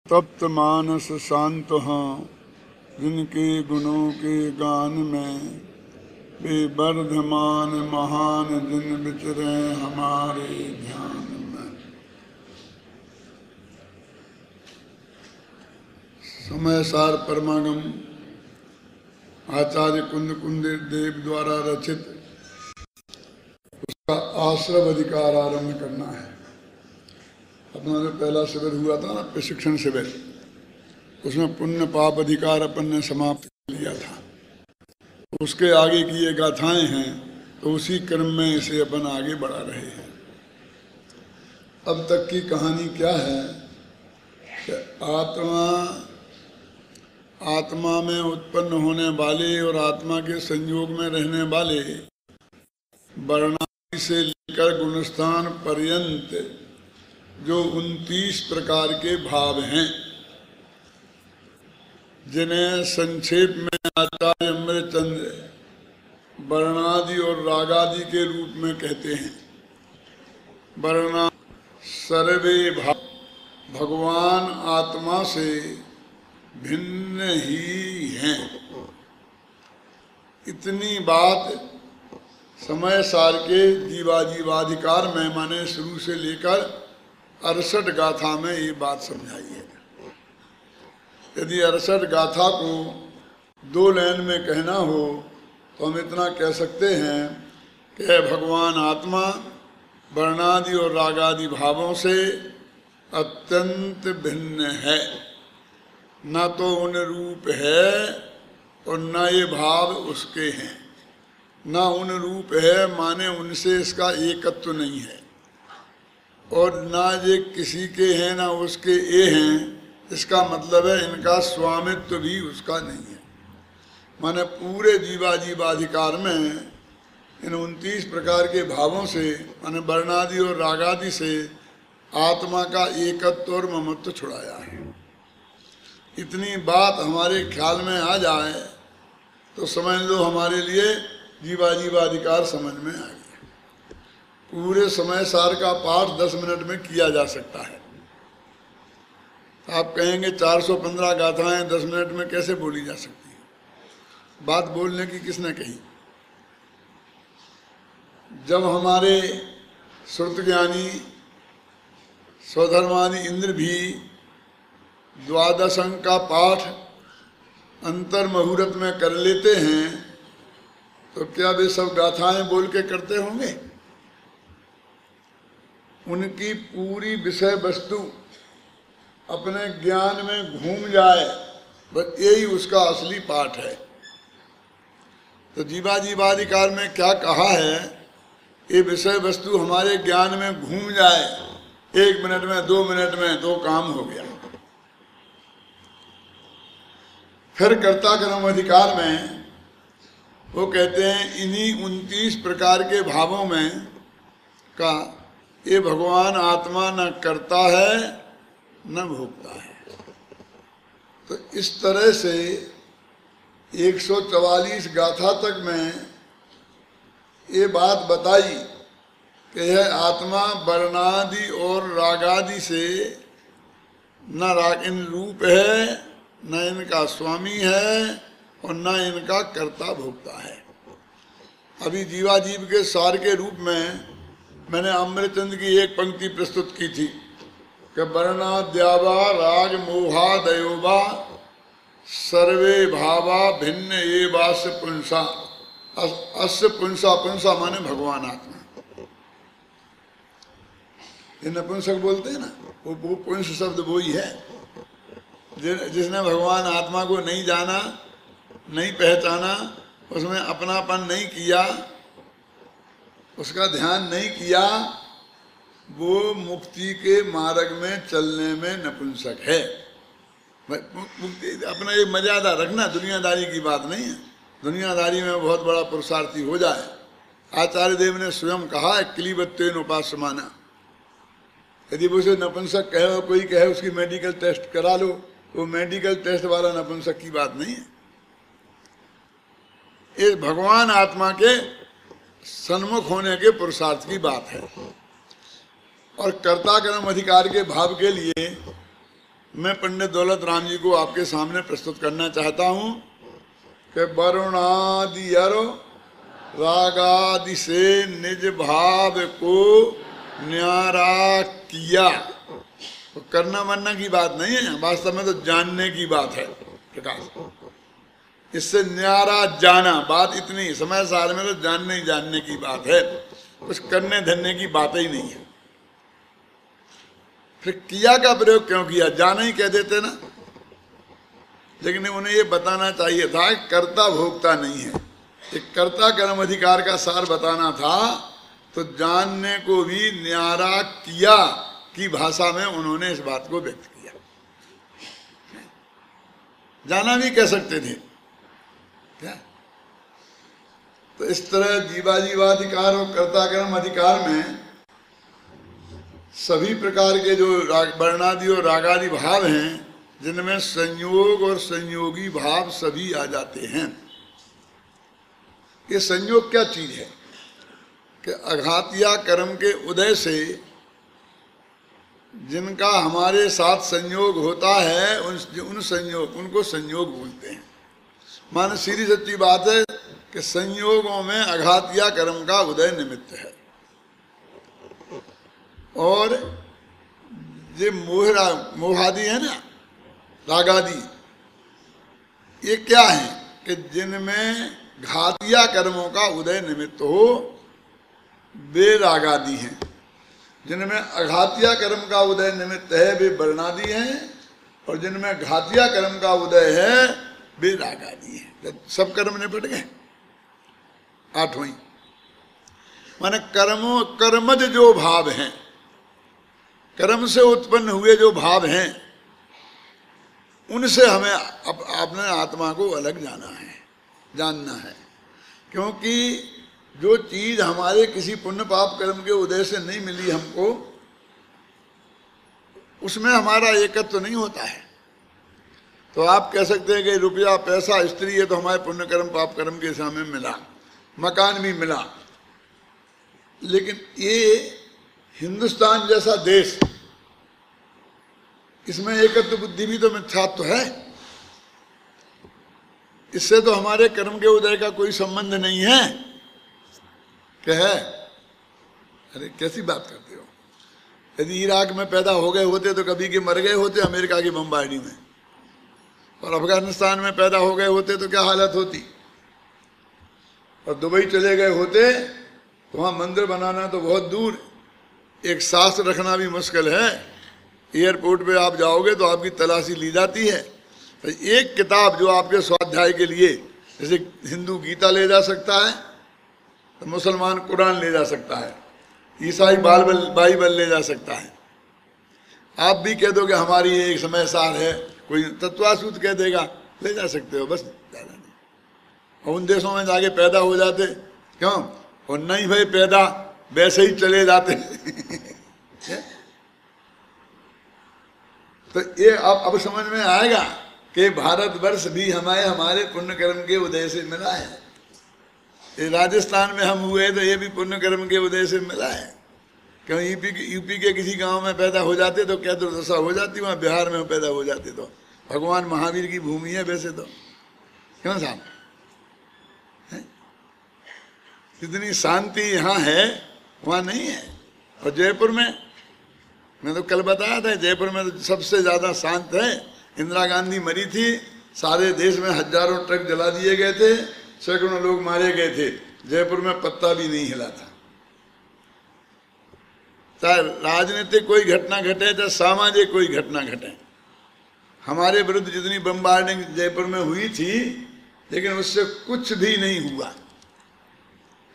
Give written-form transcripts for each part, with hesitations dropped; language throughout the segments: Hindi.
तप्त मानस शांत हाँ जिनके गुणों के गान में, वे वर्धमान महान दिन विचरे हमारे ध्यान में। समय सार परमागम आचार्य कुंद कुंदेर देव द्वारा रचित उसका आश्रव अधिकार आरंभ करना है। अपना जो पहला शिविर हुआ था ना, प्रशिक्षण शिविर, उसमें पुण्य पाप अधिकार अपन ने समाप्त कर लिया था। उसके आगे की ये गाथाएं हैं, तो उसी क्रम में इसे अपन आगे बढ़ा रहे हैं। अब तक की कहानी क्या है कि आत्मा में उत्पन्न होने वाले और आत्मा के संयोग में रहने वाले वर्णादि से लेकर गुणस्थान पर्यंत जो 29 प्रकार के भाव हैं, जिन्हें संक्षेप में आचार्य अमृतचंद्र वर्णादि और रागादि के रूप में कहते हैं। वर्णा सर्वे भाव भगवान आत्मा से भिन्न ही हैं। इतनी बात समय सार के जीवाधिकार में माने शुरू से लेकर 68 गाथा में ये बात समझाई है। यदि 68 गाथा को 2 लाइन में कहना हो तो हम इतना कह सकते हैं कि भगवान आत्मा वर्णादि और रागादि भावों से अत्यंत भिन्न है। न तो उन रूप है और न ये भाव उसके हैं। न उन रूप है माने उनसे इसका एकत्व नहीं है, और ना ये किसी के हैं ना उसके ये हैं। इसका मतलब है इनका स्वामित्व भी उसका नहीं है। माने पूरे जीवाधिकार में इन 29 प्रकार के भावों से माने वर्णादि और रागादि से आत्मा का एकत्व और ममत्व छुड़ाया है। इतनी बात हमारे ख्याल में आ जाए तो समझ लो हमारे लिए जीवाधिकार समझ में आ गया। पूरे समय सार का पाठ 10 मिनट में किया जा सकता है। आप कहेंगे 415 गाथाएं 10 मिनट में कैसे बोली जा सकती है? बात बोलने की किसने कही? जब हमारे श्रुत ज्ञानी स्वधर्मादि इंद्र भी 12 अंक का पाठ अंतर मुहूर्त में कर लेते हैं, तो क्या वे सब गाथाएं बोल के करते होंगे? उनकी पूरी विषय वस्तु अपने ज्ञान में घूम जाए, बस यही उसका असली पाठ है। तो जीवाधिकार में क्या कहा है, ये विषय वस्तु हमारे ज्ञान में घूम जाए, 1 मिनट में 2 मिनट में 2 काम हो गया। फिर कर्ता कर्म अधिकार में वो कहते हैं इन्हीं 29 प्रकार के भावों में का ये भगवान आत्मा न करता है न भोगता है। तो इस तरह से 144 गाथा तक में ये बात बताई कि यह आत्मा वर्णादि और रागादि से न इन रूप है, न इनका स्वामी है और न इनका कर्ता भोगता है। अभी जीवाजीव के सार के रूप में मैंने अमृतचंद की एक पंक्ति प्रस्तुत की थी कि वर्णाद्यावा राग मोहा दयोवा सर्वे भावा भिन्न एवास्य पुंसा। अस्य पुंसा, पुंसा माने भगवान आत्मा। ये नपुंसक बोलते हैं ना, वो पुंस शब्द वो ही है। जिसने भगवान आत्मा को नहीं जाना, नहीं पहचाना, उसमें अपनापन नहीं किया, उसका ध्यान नहीं किया, वो मुक्ति के मार्ग में चलने में नपुंसक है। मुक्ति अपना एक मर्यादा रखना, दुनियादारी की बात नहीं है। दुनियादारी में बहुत बड़ा पुरुषार्थी हो जाए। आचार्य देव ने स्वयं कहा है क्लीबत्वेन उपासमाना। यदि वो उसे नपुंसक कहे और कोई कहे उसकी मेडिकल टेस्ट करा लो, वो मेडिकल टेस्ट वाला नपुंसक की बात नहीं है। ये भगवान आत्मा के सन्मुख होने के पुरुषार्थ की बात है। और कर्ता कर्म अधिकार के भाव के लिए मैं पंडित दौलत राम जी को आपके सामने प्रस्तुत करना चाहता हूँ कि वरुणादि अरो रागादि से निज भाव को न्यारा किया। तो करना मानना की बात नहीं है, वास्तव में तो जानने की बात है प्रकाश। इससे न्यारा जाना, बात इतनी समय सार में तो जानने की बात है, कुछ करने धरने की बात ही नहीं है। फिर किया का प्रयोग क्यों किया? जाना ही कह देते ना। लेकिन उन्हें ये बताना चाहिए था कि कर्ता भोक्ता नहीं है, एक कर्ता कर्म अधिकार का सार बताना था। तो जानने को भी न्यारा किया की भाषा में उन्होंने इस बात को व्यक्त किया। जाना भी कह सकते थे क्या? तो इस तरह जीवाधिकार और कर्ता कर्म अधिकार में सभी प्रकार के जो वर्णादि और रागादि भाव हैं, जिनमें संयोग और संयोगी भाव सभी आ जाते हैं। ये संयोग क्या चीज है कि अघातिया कर्म के उदय से जिनका हमारे साथ संयोग होता है उनको संयोग बोलते हैं। माने सीधी सच्ची बात है कि संयोगों में अघातिया कर्म का उदय निमित्त है। और ये मोहादि है ना, रागादि, ये क्या है कि जिनमें घातिया कर्मों का उदय निमित्त हो वे रागादि हैं। जिनमें अघातिया कर्म का उदय निमित्त है वे वर्णादि हैं, और जिनमें घातिया कर्म का उदय है वे रागादि हैं। सब कर्म निपट गए। आठवीं माने कर्मज जो भाव हैं, कर्म से उत्पन्न हुए जो भाव हैं, उनसे हमें अपने आत्मा को अलग जानना है। क्योंकि जो चीज हमारे किसी पुण्य पाप कर्म के उदय से नहीं मिली हमको, उसमें हमारा एकत्व तो नहीं होता है। तो आप कह सकते हैं कि रुपया पैसा स्त्री है तो हमारे पुण्य कर्म पाप कर्म के सामने मिला, मकान भी मिला। लेकिन ये हिंदुस्तान जैसा देश, इसमें एकत्व बुद्धि भी तो मिथ्यात्व है। इससे तो हमारे कर्म के उदय का कोई संबंध नहीं है। क्या है? अरे कैसी बात करते हो? यदि इराक में पैदा हो गए होते तो कभी के मर गए होते अमेरिका की बमबारी में, और अफगानिस्तान में पैदा हो गए होते तो क्या हालत होती, और दुबई चले गए होते तो वहाँ मंदिर बनाना तो बहुत दूर, एक शास्त्र रखना भी मुश्किल है। एयरपोर्ट पे आप जाओगे तो आपकी तलाशी ली जाती है। तो एक किताब जो आपके स्वाध्याय के लिए, जैसे हिंदू गीता ले जा सकता है तो मुसलमान कुरान ले जा सकता है, ईसाई बाइबल ले जा सकता है। आप भी कह दो कि हमारी एक समय सार है, कोई तत्वासूत कह देगा, ले जा सकते हो, बस ज़्यादा नहीं। और उन देशों में जाके पैदा हो जाते, क्यों? और नहीं भाई पैदा, वैसे ही चले जाते। तो ये अब समझ में आएगा कि भारतवर्ष भी हमारे पुण्य कर्म के उदय से मिला है। ये राजस्थान में हम हुए तो ये भी पुण्य कर्म के उदय से मिला है। क्यों? यूपी के किसी गांव में पैदा हो जाते तो क्या दुर्दशा हो जाती, वहाँ बिहार में पैदा हो जाते तो भगवान महावीर की भूमि है वैसे तो। क्यों साहब? जितनी शांति यहाँ है वहाँ नहीं है। और जयपुर में, मैं तो कल बताया था, जयपुर में तो सबसे ज़्यादा शांत है। इंदिरा गांधी मरी थी, सारे देश में हजारों ट्रक जला दिए गए थे, सैकड़ों लोग मारे गए थे, जयपुर में पत्ता भी नहीं हिला था। चाहे राजनीतिक कोई घटना घटे, चाहे सामाजिक कोई घटना घटे, हमारे विरुद्ध जितनी बम्बार्डिंग जयपुर में हुई थी, लेकिन उससे कुछ भी नहीं हुआ।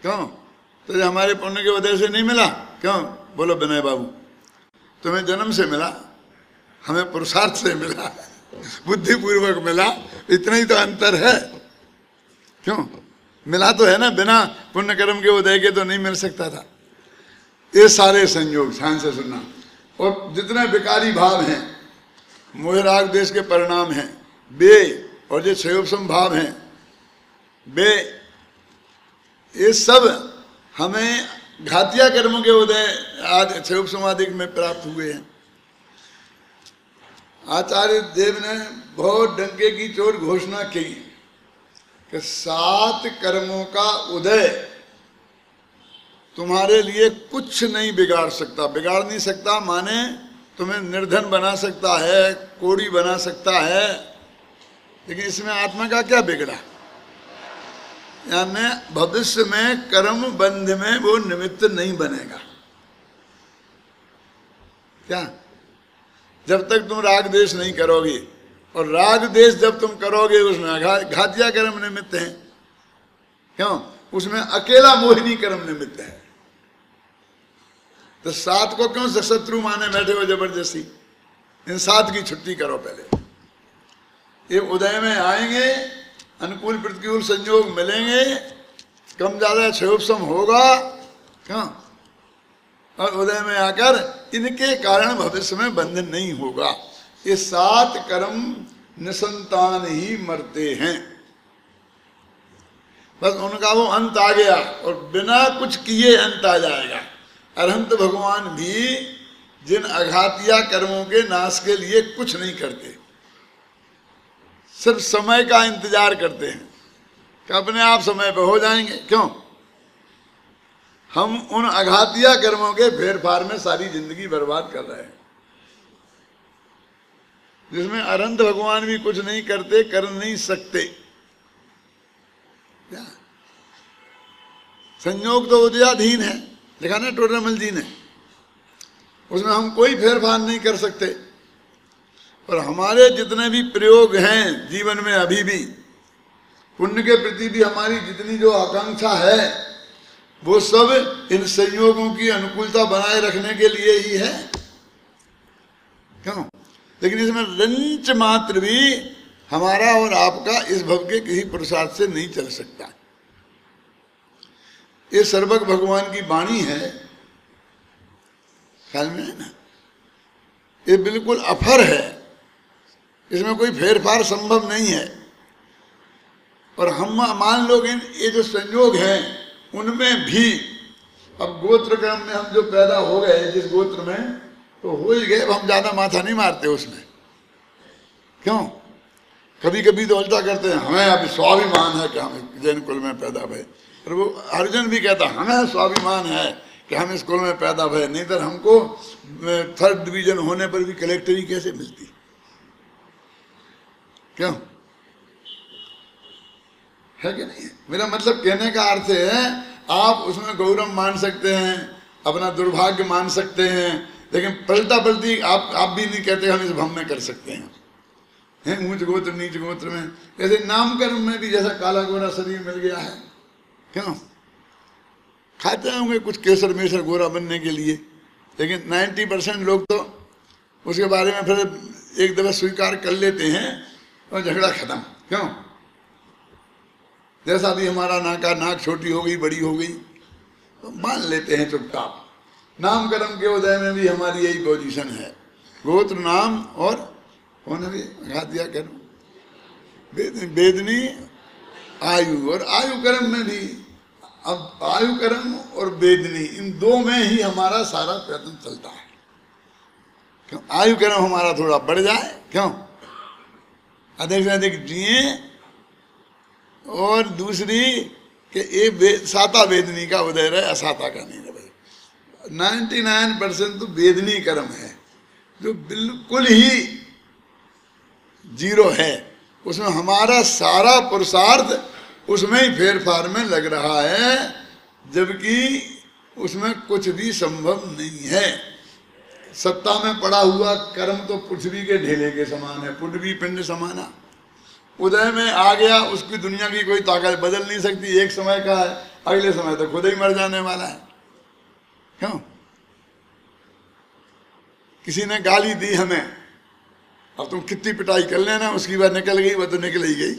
क्यों? तो ये हमारे पुण्य के वजह से नहीं मिला। क्यों? बोलो विनय बाबू, तुम्हें जन्म से मिला, हमें पुरुषार्थ से मिला, बुद्धिपूर्वक मिला, इतना ही तो अंतर है। क्यों? मिला तो है ना, बिना पुण्य कर्म के उदय के तो नहीं मिल सकता था। ये सारे संयोग ध्यान से सुनना। और जितने विकारी भाव हैं, मोहराग देश के परिणाम हैं वे, और जो क्षयोपम भाव हैं वे, ये सब हमें घातिया कर्म के उदय आज क्षयोपम आदि में प्राप्त हुए हैं। आचार्य देव ने बहुत डंके की चोट घोषणा की कि 7 कर्मों का उदय तुम्हारे लिए कुछ नहीं बिगाड़ सकता। बिगाड़ नहीं सकता माने तुम्हें निर्धन बना सकता है, कोड़ी बना सकता है, लेकिन इसमें आत्मा का क्या बिगड़ा? यानी भविष्य में कर्म बंध में वो निमित्त नहीं बनेगा। क्या? जब तक तुम राग द्वेष नहीं करोगे, और राग द्वेष जब तुम करोगे उसमें घातिया कर्म निमित्त है। क्यों? उसमें अकेला मोहिनी कर्म निमित्त है। तो 7 को क्यों शत्रु माने बैठे हो जबरदस्ती? इन 7 की छुट्टी करो पहले। ये उदय में आएंगे, अनुकूल प्रतिकूल संयोग मिलेंगे, कम ज्यादा क्षयोपशम होगा। क्यों? और उदय में आकर इनके कारण भविष्य में बंधन नहीं होगा। ये 7 कर्म निसंतान ही मरते हैं। बस उनका वो अंत आ गया और बिना कुछ किए अंत आ जाएगा। अरहंत भगवान भी जिन अघातिया कर्मों के नाश के लिए कुछ नहीं करते, सिर्फ समय का इंतजार करते हैं कि अपने आप समय पर हो जाएंगे। क्यों? हम उन अघातिया कर्मों के फेर फार में सारी जिंदगी बर्बाद कर रहे हैं, जिसमें अरहंत भगवान भी कुछ नहीं करते, कर नहीं सकते। क्या? संयोग तो उदयाधीन है, देखा ना टोडरमल जी ने, उसमें हम कोई फेरफार नहीं कर सकते। और हमारे जितने भी प्रयोग हैं जीवन में अभी भी, पुण्य के प्रति भी हमारी जितनी जो आकांक्षा है, वो सब इन संयोगों की अनुकूलता बनाए रखने के लिए ही है। क्यों? लेकिन इसमें रंच मात्र भी हमारा और आपका इस भव के किसी पुरुषार्थ से नहीं चल सकता। ये सर्वज्ञ भगवान की वाणी है, ख्याल में है ना? ये बिल्कुल अफर है, इसमें कोई फेरफार संभव नहीं है। और हम मान लो ये जो संयोग हैं उनमें भी, अब गोत्र क्रम में हम जो पैदा हो गए जिस गोत्र में, तो हो ही गए, अब हम ज्यादा माथा नहीं मारते उसमें। क्यों? कभी कभी तो उल्टा करते हैं, हमें अभी स्वाभिमान है कि हम जैन कुल में पैदा भय। और वो अर्जुन भी कहता हमें स्वाभिमान है कि हम इस कुल में पैदा भय, नहीं तो हमको 3rd डिवीजन होने पर भी कलेक्टरी कैसे मिलती? क्यों? है कि नहीं? मेरा मतलब कहने का अर्थ है, आप उसमें गौरव मान सकते हैं, अपना दुर्भाग्य मान सकते हैं, लेकिन पलटा पलटी आप भी नहीं कहते हम इस भ्रम में कर सकते हैं। ऊंच गोत्र नीच गोत्र में, जैसे नामकर्म में भी जैसा काला गोरा शरीर मिल गया है। क्यों? खाते होंगे कुछ केसर मेसर गोरा बनने के लिए, लेकिन 90% लोग तो उसके बारे में फिर एक दफा स्वीकार कर लेते हैं और झगड़ा खत्म। क्यों? जैसा भी हमारा नाक छोटी हो गई, बड़ी हो गई, तो मान लेते हैं चुपचाप। नामकर्म के उदय में भी हमारी यही पोजीशन है। गोत्र नाम और होने भी घातिया कर्म, वेदनी आयु, और आयु कर्म में भी। अब आयु कर्म और वेदनी, इन 2 में ही हमारा सारा प्रयत्न चलता है। क्यों? आयु कर्म हमारा थोड़ा बढ़ जाए, क्यों? अधिक से अधिक जिए, और दूसरी कि ये साता वेदनी का उदय रहे, असाता का नहीं रहे। 99% तो वेदनी कर्म है जो बिल्कुल ही 0 है। उसमें हमारा सारा पुरुषार्थ उसमें ही फेरफार में लग रहा है, जबकि उसमें कुछ भी संभव नहीं है। सत्ता में पड़ा हुआ कर्म तो पृथ्वी के ढेले के समान है, पृथ्वी पिंड समाना। उदय में आ गया, उसकी दुनिया की कोई ताकत बदल नहीं सकती। एक समय का है, अगले समय तक खुद ही मर जाने वाला है। क्यों? किसी ने गाली दी हमें, अब तुम कितनी पिटाई कर लेना, उसकी बात निकल गई, वह तो निकल ही गई।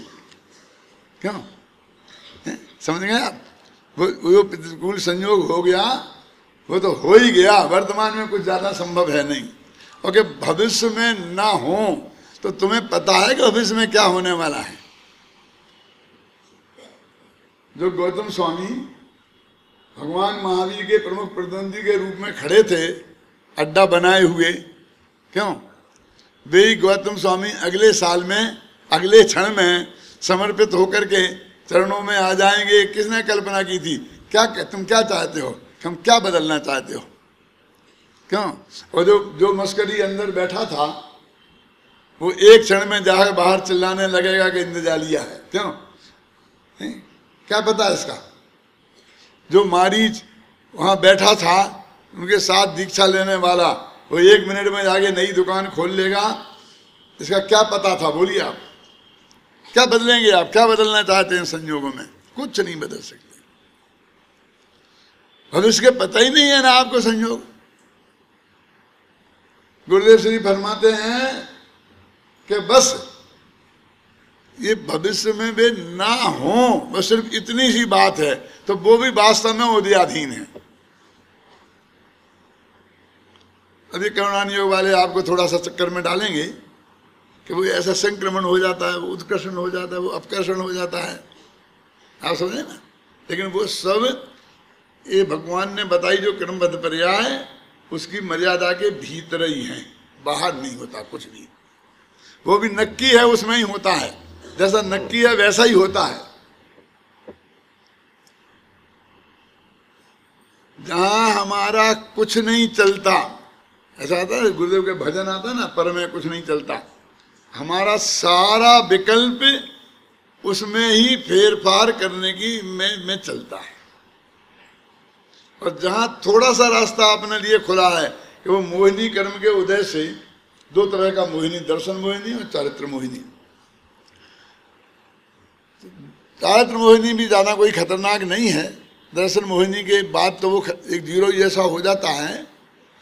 क्यों? समझ गए आप? वो प्रतिकूल संयोग हो गया, वो तो हो ही गया। वर्तमान में कुछ ज्यादा संभव है नहीं। और कि भविष्य में ना हो, तो तुम्हें पता है कि भविष्य में क्या होने वाला है। जो गौतम स्वामी भगवान महावीर के प्रमुख प्रतिद्वंदी के रूप में खड़े थे, अड्डा बनाए हुए, क्यों? वे गौतम स्वामी अगले साल में, अगले क्षण में समर्पित होकर के चरणों में आ जाएंगे। किसने कल्पना की थी? क्या तुम क्या चाहते हो, हम क्या बदलना चाहते हो? क्यों? और जो मस्करी अंदर बैठा था वो एक क्षण में जाकर बाहर चिल्लाने लगेगा कि इंद्रजालिया है। क्यों? क्या पता इसका? जो मारीच वहां बैठा था उनके साथ दीक्षा लेने वाला, वो 1 मिनट में जाके नई दुकान खोल लेगा। इसका क्या पता था? बोलिए आप क्या बदलेंगे? आप क्या बदलना चाहते हैं संयोगों में? कुछ नहीं बदल सकते। भविष्य के पता ही नहीं है ना आपको संयोग। गुरुदेव श्री फरमाते हैं कि बस ये भविष्य में वे ना हो, बस सिर्फ इतनी सी बात है, तो वो भी वास्तव में उदयाधीन है। अभी करुणान योग वाले आपको थोड़ा सा चक्कर में डालेंगे कि वो ऐसा संक्रमण हो जाता है, वो उत्कर्षण हो जाता है, वो अपकर्षण हो जाता है, आप समझे ना। लेकिन वो सब ये भगवान ने बताई जो क्रमबद्ध पर्याय, उसकी मर्यादा के भीतर ही है, बाहर नहीं होता कुछ भी। वो भी नक्की है, उसमें ही होता है। जैसा नक्की है वैसा ही होता है। जहां हमारा कुछ नहीं चलता, ऐसा आता है गुरुदेव के भजन आता ना, पर में कुछ नहीं चलता, हमारा सारा विकल्प उसमें ही फेरफार करने की में चलता है। और जहां थोड़ा सा रास्ता अपने लिए खुला है कि वो मोहिनी कर्म के उदय से, 2 तरह का मोहिनी, दर्शन मोहिनी और चारित्र मोहिनी। चारित्र मोहिनी भी ज्यादा कोई खतरनाक नहीं है। दर्शन मोहिनी के बाद तो वो एक जीरो जैसा हो जाता है।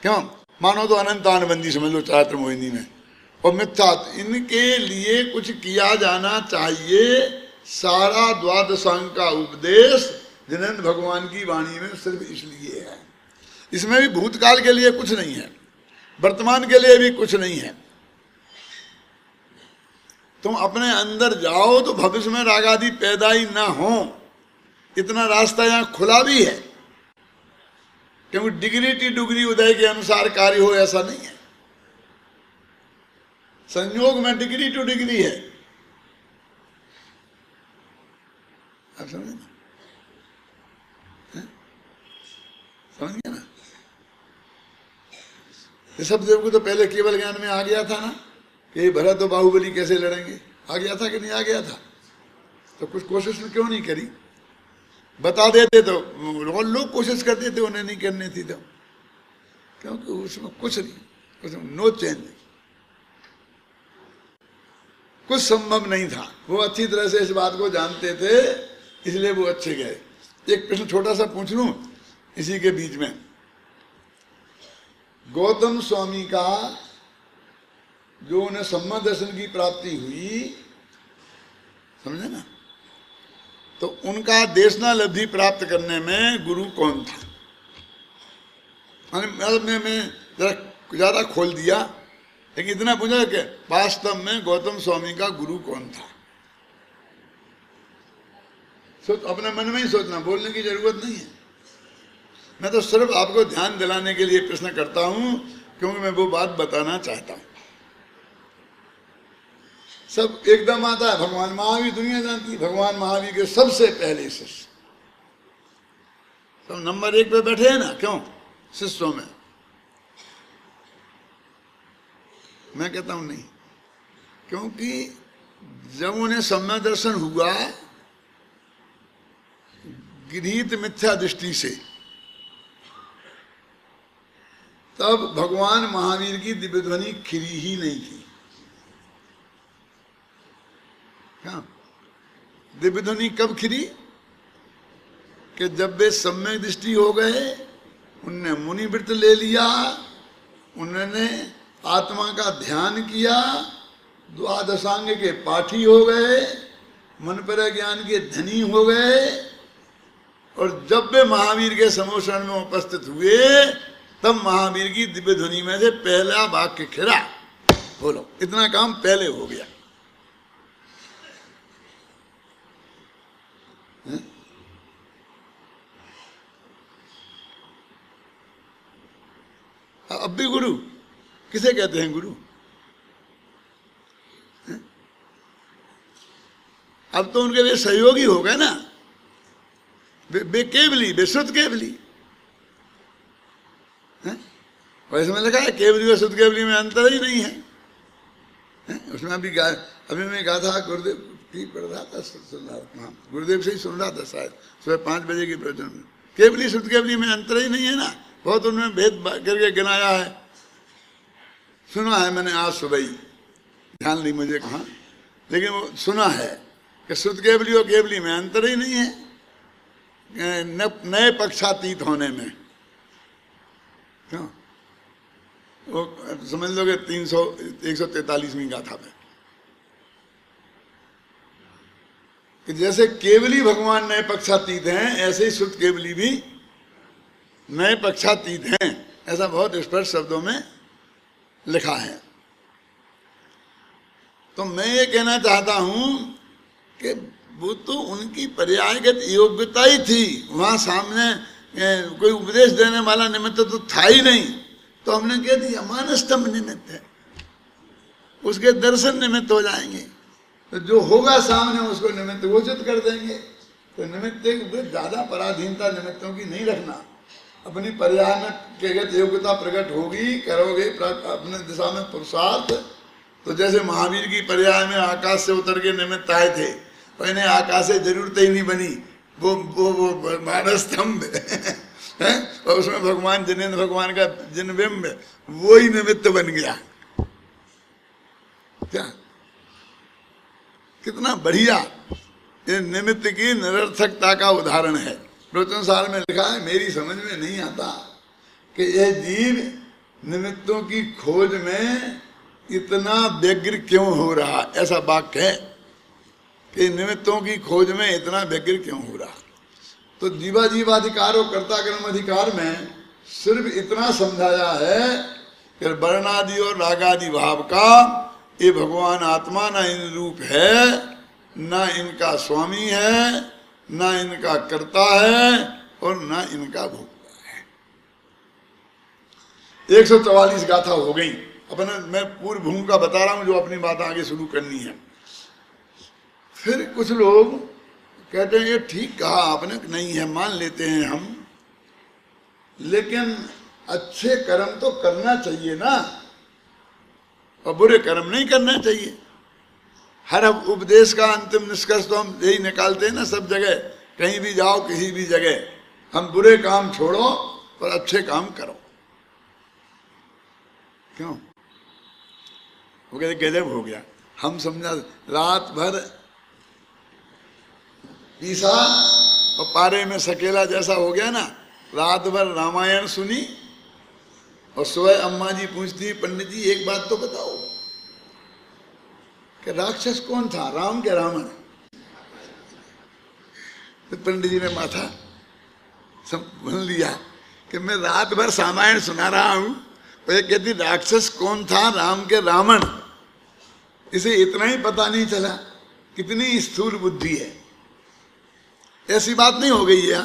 क्यों? मानो तो अनंत आनबंदी समझ लो चारित्र मोहिनी में। और मिथ्या, इनके लिए कुछ किया जाना चाहिए। सारा द्वादशांग का उपदेश जिनेन्द्र भगवान की वाणी में सिर्फ इसलिए है। इसमें भी भूतकाल के लिए कुछ नहीं है, वर्तमान के लिए भी कुछ नहीं है। तुम अपने अंदर जाओ तो भविष्य में राग आदि पैदा ही ना हो, इतना रास्ता यहां खुला भी है। क्योंकि डिग्री टी डुगरी उदय के अनुसार कार्य हो ऐसा नहीं है। संयोग में डिग्री टू डिग्री है, आप समझे ना? समझ गया ना? ऋषभदेव को तो पहले केवल ज्ञान में आ गया था ना कि भरत और बाहुबली कैसे लड़ेंगे। आ गया था कि नहीं आ गया था? तो कुछ कोशिश क्यों नहीं करी? बता देते तो और लोग कोशिश करते थे, उन्हें नहीं करनी थी तो। क्योंकि उसमें कुछ नहीं, उसमें नो चेंज, कुछ संभव नहीं था। वो अच्छी तरह से इस बात को जानते थे, इसलिए वो अच्छे गए। एक प्रश्न छोटा सा पूछ लूं इसी के बीच में। गौतम स्वामी का जो उन्हें सम्यक दर्शन की प्राप्ति हुई, समझे ना, तो उनका देशना लब्धि प्राप्त करने में गुरु कौन था? मैं जरा ज्यादा खोल दिया, लेकिन इतना पूछा कि वास्तव में गौतम स्वामी का गुरु कौन था? सोच, अपने मन में ही सोचना, बोलने की जरूरत नहीं है। मैं तो सिर्फ आपको ध्यान दिलाने के लिए प्रश्न करता हूं, क्योंकि मैं वो बात बताना चाहता हूं। सब एकदम आता है। भगवान महावीर, दुनिया जानती है, भगवान महावीर के सबसे पहले शिष्य, सब नंबर 1 पे बैठे हैं ना। क्यों? शिष्यों में। मैं कहता हूं नहीं, क्योंकि जब उन्हें सम्यक दर्शन हुआ गृहीत मिथ्या दृष्टि से, तब भगवान महावीर की दिव्य ध्वनि खिली ही नहीं थी। हाँ, दिव्य ध्वनि कब खिली? कि जब वे सम्यक दृष्टि हो गए, उनने मुनि व्रत ले लिया, उन्होंने आत्मा का ध्यान किया, द्वादशांग के पाठी हो गए, मन पर ज्ञान के धनी हो गए, और जब वे महावीर के समोषण में उपस्थित हुए, तब महावीर की दिव्य ध्वनि में से पहला वाक्य खिला। बोलो, इतना काम पहले हो गया। अब भी गुरु किसे कहते हैं? गुरु अब तो उनके वे सहयोगी हो गए ना, वे केवली, वे शुद्ध केवली। वैसे में लिखा है केवली और शुद्ध केवली में अंतर ही नहीं है। उसमें अभी मैं कहा था, गुरुदेव की पढ़ रहा था, सुन रहा था, गुरुदेव से ही सुन रहा था शायद, सुबह 5 बजे की प्रवचन में। केवली शुद्ध केवली में अंतर ही नहीं है ना, बहुत उन्होंने भेद करके गिनाया है। सुना है मैंने आज सुबह ही, ध्यान नहीं मुझे कहाँ, लेकिन वो सुना है कि शुद्ध केवली और केवली में अंतर ही नहीं है नए पक्षातीत होने में। क्यों? वो समझ लोगे 143वीं गाथा में कि जैसे केवली भगवान नए पक्षातीत हैं, ऐसे ही शुद्ध केवली भी नए पक्षातीत हैं। ऐसा बहुत स्पष्ट शब्दों में लिखा है। तो मैं ये कहना चाहता हूं कि वो तो उनकी पर्यायगत योग्यता ही थी, वहां सामने कोई उपदेश देने वाला निमित्त तो था ही नहीं, तो हमने कह दिया मानस्तंभ निमित्त है, उसके दर्शन निमित्त हो जाएंगे, तो जो होगा सामने उसको निमित्त घोषित कर देंगे। तो निमित्त ज्यादा पराधीनता निमित्तों की नहीं रखना, अपनी पर्याय में केगत योग्यता प्रकट होगी, करोगे अपने दिशा में पुरुषार्थ। तो जैसे महावीर की पर्याय में आकाश से उतर के निमित्त आए थे, तो इन्हें आकाश से जरूरत ही नहीं बनी, वो मानस्तंभ है, और उसमें भगवान जिनेन्द्र भगवान का जिनबिंब वो ही निमित्त बन गया। क्या कितना बढ़िया ये निमित्त की निरर्थकता का उदाहरण है। प्रवचन सार में लिखा है, मेरी समझ में नहीं आता कि यह जीव निमित्तों की खोज में इतना व्यग्र क्यों हो रहा। ऐसा वाक्य है कि निमित्तों की खोज में इतना व्यग्र क्यों हो रहा। तो जीवाधिकार और कर्ता कर्म अधिकार में सिर्फ इतना समझाया है कि वर्णादि और रागादि भाव का ये भगवान आत्मा ना इन रूप है, ना इनका स्वामी है, ना इनका कर्ता है, और ना इनका भोक्ता है। 144 गाथा हो गई। अपने मैं पूर्व भूमि का बता रहा हूं, जो अपनी बात आगे शुरू करनी है। फिर कुछ लोग कहते हैं ये ठीक कहा आपने, नहीं है मान लेते हैं हम, लेकिन अच्छे कर्म तो करना चाहिए ना, और बुरे कर्म नहीं करना चाहिए। हर उपदेश का अंतिम निष्कर्ष तो हम यही निकालते हैं ना, सब जगह, कहीं भी जाओ किसी भी जगह, हम बुरे काम छोड़ो और अच्छे काम करो। क्यों? वो कहते गजब हो गया, हम समझा रात भर पीसा और पारे में सकेला जैसा हो गया ना। रात भर रामायण सुनी और सुबह अम्मा जी पूछती, पंडित जी एक बात तो बताओ कि राक्षस कौन था, राम के रावण? तो पंडित जी ने माथा भूल लिया कि मैं रात भर रामायण सुना रहा हूं, तो ये कहती राक्षस कौन था, राम के रावण। इसे इतना ही पता नहीं चला, कितनी स्थूल बुद्धि है। ऐसी बात नहीं हो गई है।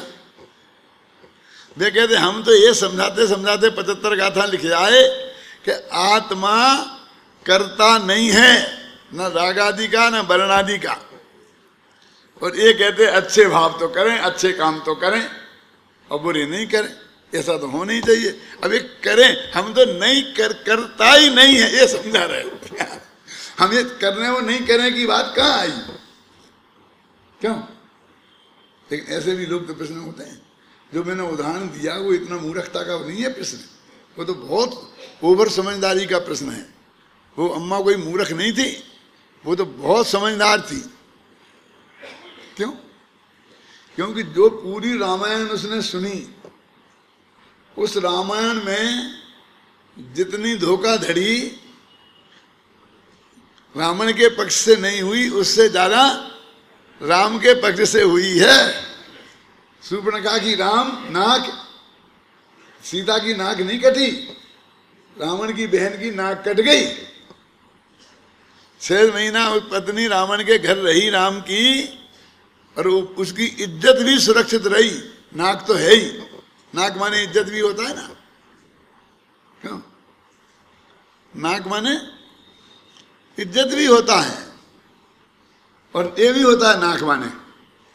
वे कहते हम तो ये समझाते समझाते 75 गाथा लिखे आए कि आत्मा कर्ता नहीं है, न रागादि का न वर्णादि का। और ये कहते अच्छे भाव तो करें, अच्छे काम तो करें और बुरे नहीं करें। ऐसा तो होना ही चाहिए। अब ये करें, हम तो नहीं करता ही नहीं है, ये समझा रहे। हम ये करने वो नहीं करने की बात कहाँ आई? क्यों? लेकिन ऐसे भी लोग तो प्रश्न होते हैं। जो मैंने उदाहरण दिया वो इतना मूर्खता का नहीं है प्रश्न, वो तो बहुत ओवर समझदारी का प्रश्न है। वो अम्मा कोई मूर्ख नहीं थी, वो तो बहुत समझदार थी। क्यों? क्योंकि जो पूरी रामायण उसने सुनी, उस रामायण में जितनी धोखाधड़ी रावण के पक्ष से नहीं हुई, उससे ज्यादा राम के पक्ष से हुई है। शूर्पणखा की राम नाक, सीता की नाक नहीं कटी, रावण की बहन की नाक कट गई। 6 महीना उस पत्नी रावण के घर रही राम की, और उसकी इज्जत भी सुरक्षित रही। नाक तो है ही, नाक माने इज्जत भी होता है ना। क्यों? नाक माने इज्जत भी होता है। और ये भी होता है नाक माने,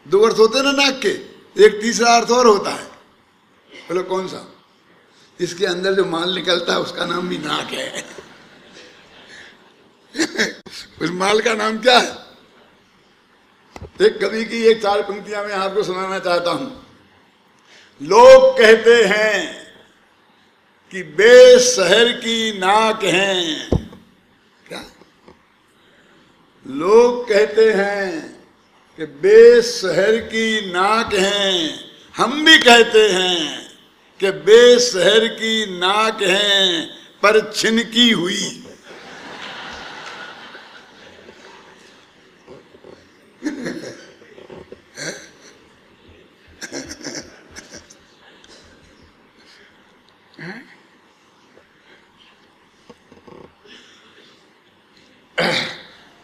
दो अर्थ होते हैं ना नाक के, एक तीसरा अर्थ और होता है। बोलो कौन सा? इसके अंदर जो माल निकलता है उसका नाम भी नाक है। उस माल का नाम क्या है? एक कवि की एक 4 पंक्तियां मैं आपको सुनाना चाहता हूं। लोग कहते हैं कि बेशहर की नाक हैं। क्या? लोग कहते हैं कि बेशहर की नाक हैं, हम भी कहते हैं कि बेशहर की नाक हैं, पर छिनकी हुई।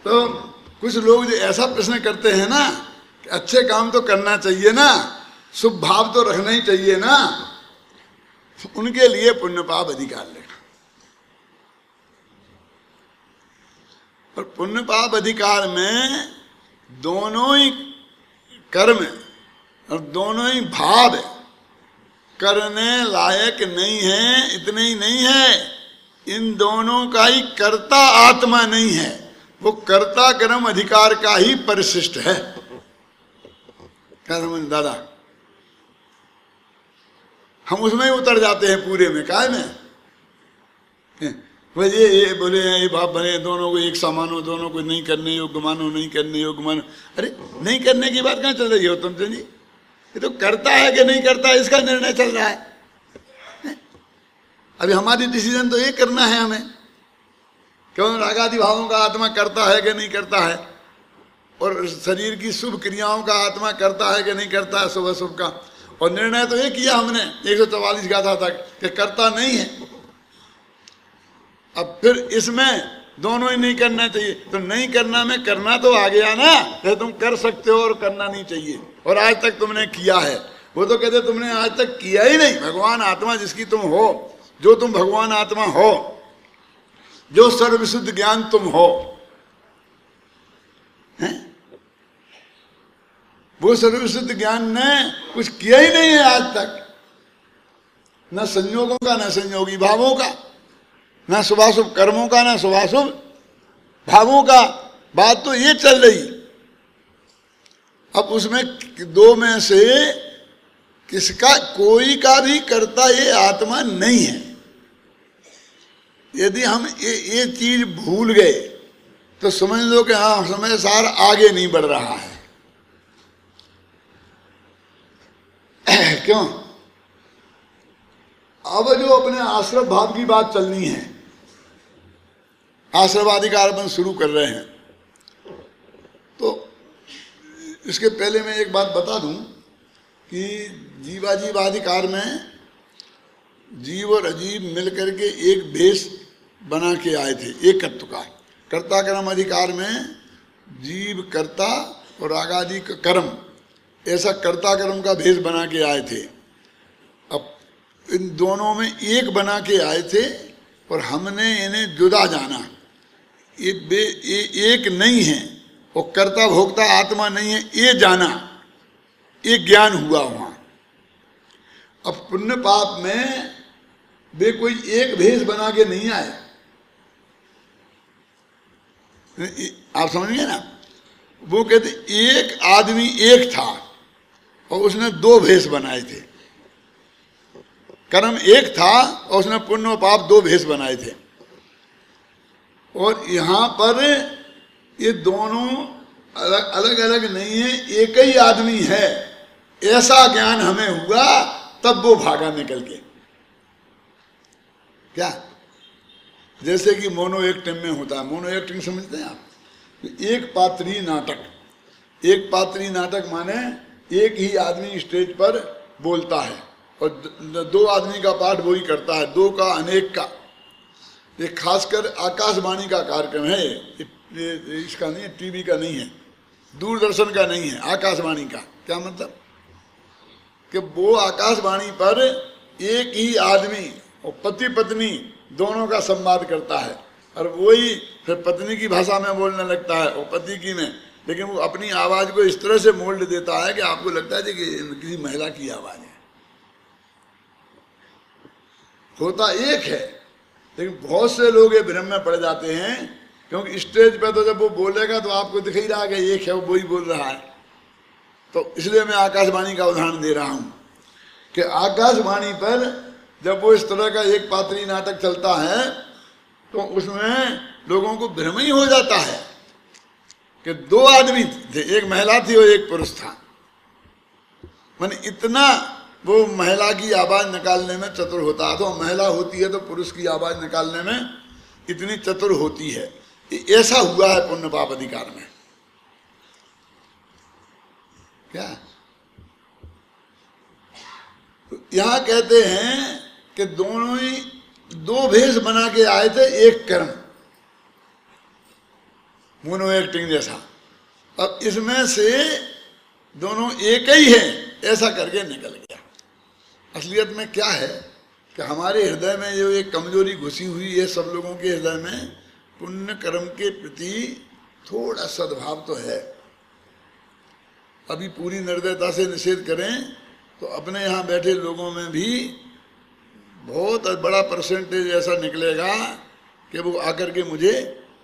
तो कुछ लोग जो ऐसा प्रश्न करते हैं ना कि अच्छे काम तो करना चाहिए ना, शुभ भाव तो रखना ही चाहिए ना, उनके लिए पुण्य पाप अधिकार लेना। और पुण्य पाप अधिकार में दोनों ही कर्म और दोनों ही भाव करने लायक नहीं है। इतने ही नहीं है, इन दोनों का ही कर्ता आत्मा नहीं है, वो कर्ता कर्म अधिकार का ही परिशिष्ट है। क्या समझ दादा? हम उसमें ही उतर जाते हैं पूरे में। काय में ये बोले ये बाप बने, दोनों को एक समान, दोनों को नहीं करने योग्य मानो, नहीं करने योग्य मानो। अरे नहीं करने की बात कहाँ चल रही हो तुमसे जी? ये तो करता है कि नहीं करता है इसका निर्णय चल रहा है। अभी हमारी डिसीजन तो ये करना है हमें, क्यों रागादि भावों का आत्मा करता है कि नहीं करता है, और शरीर की शुभ क्रियाओं का आत्मा करता है कि नहीं करता है, शुभ अशुभ का। और निर्णय तो ये किया हमने 144 गाथा तक कि करता नहीं है। अब फिर इसमें दोनों ही नहीं करना चाहिए, तो नहीं करना में करना तो आ गया ना, तो तुम कर सकते हो और करना नहीं चाहिए, और आज तक तुमने किया है। वो तो कहते तुमने आज तक किया ही नहीं। भगवान आत्मा जिसकी तुम हो, जो तुम भगवान आत्मा हो, जो सर्वविशुद्ध ज्ञान तुम हो, हैं? वो सर्वविशुद्ध ज्ञान ने कुछ किया ही नहीं है आज तक, न संयोगों का, न संयोगी भावों का, न शुभाशुभ कर्मों का, न शुभाशुभ भावों का। बात तो ये चल रही। अब उसमें दो में से किसका, कोई का भी कर्ता ये आत्मा नहीं है। यदि हम ये चीज भूल गए तो समझ लो कि हाँ समय सार आगे नहीं बढ़ रहा है। क्यों? अब जो अपने आश्रम भाव की बात चलनी है, आश्रवाधिकार अपन शुरू कर रहे हैं, तो इसके पहले मैं एक बात बता दूं कि जीवाजीवाधिकार में जीव और अजीब मिलकर के एक भेष बना के आए थे, एक तत्व का। कर्ता कर्म अधिकार में जीव कर्ता और रागादि कर्म, ऐसा कर्ता कर्म का भेष बना के आए थे। अब इन दोनों में एक बना के आए थे और हमने इन्हें जुदा जाना। ये एक नहीं है, वो कर्ता भोक्ता आत्मा नहीं है, ये जाना, ये ज्ञान हुआ वहां। अब पुण्य पाप में वे कोई एक भेष बना के नहीं आए। आप समझिए ना, वो कहते एक आदमी एक था और उसने दो भेष बनाए थे। कर्म एक था और उसने पुण्य और पाप दो भेष बनाए थे। और यहाँ पर ये दोनों अलग अलग अलग नहीं है, एक ही आदमी है, ऐसा ज्ञान हमें हुआ। तब वो भागा निकल के। क्या? जैसे कि मोनो एक्टिंग में होता है। मोनो एक्टिंग समझते हैं आप? एक पात्री नाटक। एक पात्री नाटक माने एक ही आदमी स्टेज पर बोलता है और दो आदमी का पाठ वही करता है, दो का अनेक का। ये खासकर आकाशवाणी का कार्यक्रम है, ये इसका नहीं है, टीवी का नहीं है, दूरदर्शन का नहीं है, आकाशवाणी का। क्या मतलब? कि वो आकाशवाणी पर एक ही आदमी और पति पत्नी दोनों का संवाद करता है, और वही फिर पत्नी की भाषा में बोलने लगता है और पति की में, लेकिन वो अपनी आवाज को इस तरह से मोल्ड देता है कि आपको लगता है कि किसी महिला की आवाज है। होता एक है, लेकिन बहुत से लोग ये भ्रम में पड़ जाते हैं, क्योंकि स्टेज पे तो जब वो बोलेगा तो आपको दिख ही रहा है कि एक है, वो वही बोल रहा है। तो इसलिए मैं आकाशवाणी का उदाहरण दे रहा हूं कि आकाशवाणी पर जब वो इस तरह का एक पात्री नाटक चलता है तो उसमें लोगों को भ्रम ही हो जाता है कि दो आदमी थे, एक महिला थी और एक पुरुष था। माने इतना वो महिला की आवाज निकालने में चतुर होता है। तो महिला होती है तो पुरुष की आवाज निकालने में इतनी चतुर होती है। ऐसा हुआ है पुण्य पाप अधिकार में। क्या तो यहां कहते हैं कि दोनों ही दो भेष बना के आए थे, एक कर्म, मोनो एक्टिंग जैसा। अब इसमें से दोनों एक ही है ऐसा करके निकल गया। असलियत में क्या है कि हमारे हृदय में जो एक कमजोरी घुसी हुई है, सब लोगों के हृदय में पुण्य कर्म के प्रति थोड़ा सद्भाव तो है। अभी पूरी निर्दयता से निषेध करें तो अपने यहाँ बैठे लोगों में भी बहुत बड़ा परसेंटेज ऐसा निकलेगा कि वो आकर के मुझे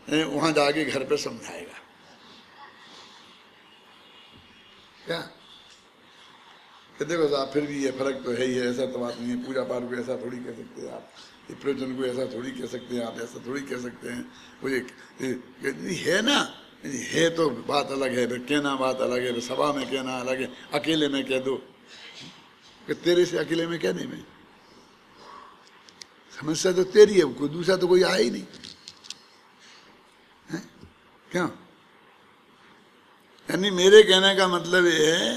वहाँ जाके घर पे समझाएगा। क्या कि देखो साहब फिर भी ये फर्क तो है ही है, ऐसा तो बात नहीं है। पूजा पाठ को ऐसा थोड़ी कह सकते हैं आप, ये प्रवचन को ऐसा थोड़ी कह सकते हैं आप, ऐसा थोड़ी कह सकते हैं। वो ये है ना, है तो बात अलग है, कहना बात अलग है, सभा में कहना अलग है, अकेले में कह दो कि तेरे से अकेले में कहने में समस्या तो तेरी है, कोई दूसरा तो कोई आया ही नहीं है? क्यों? यानी मेरे कहने का मतलब ये है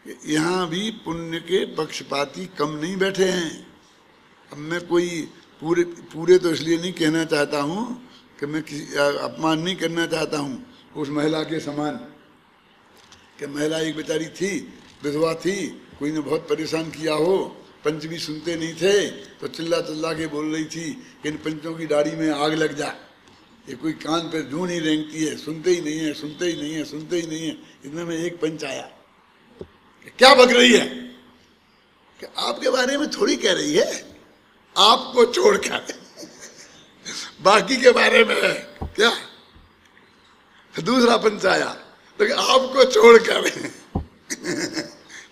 कि यहाँ भी पुण्य के पक्षपाती कम नहीं बैठे हैं। अब मैं कोई पूरे तो इसलिए नहीं कहना चाहता हूँ कि मैं किसी अपमान नहीं करना चाहता हूँ उस महिला के समान कि महिला एक बेचारी थी, विधवा थी, कोई ने बहुत परेशान किया हो, पंच भी सुनते नहीं थे तो चिल्ला चिल्ला के बोल रही थी कि इन पंचों की दाढ़ी में आग लग जा। ये कोई कान पे जूं नहीं रेंगती है, सुनते ही नहीं है, सुनते ही नहीं है, सुनते ही नहीं है। इतने में एक पंच आया कि क्या बक रही है कि आपके बारे में थोड़ी कह रही है, आपको छोड़कर बाकी के बारे में है क्या। दूसरा पंच आया तो आपको छोड़कर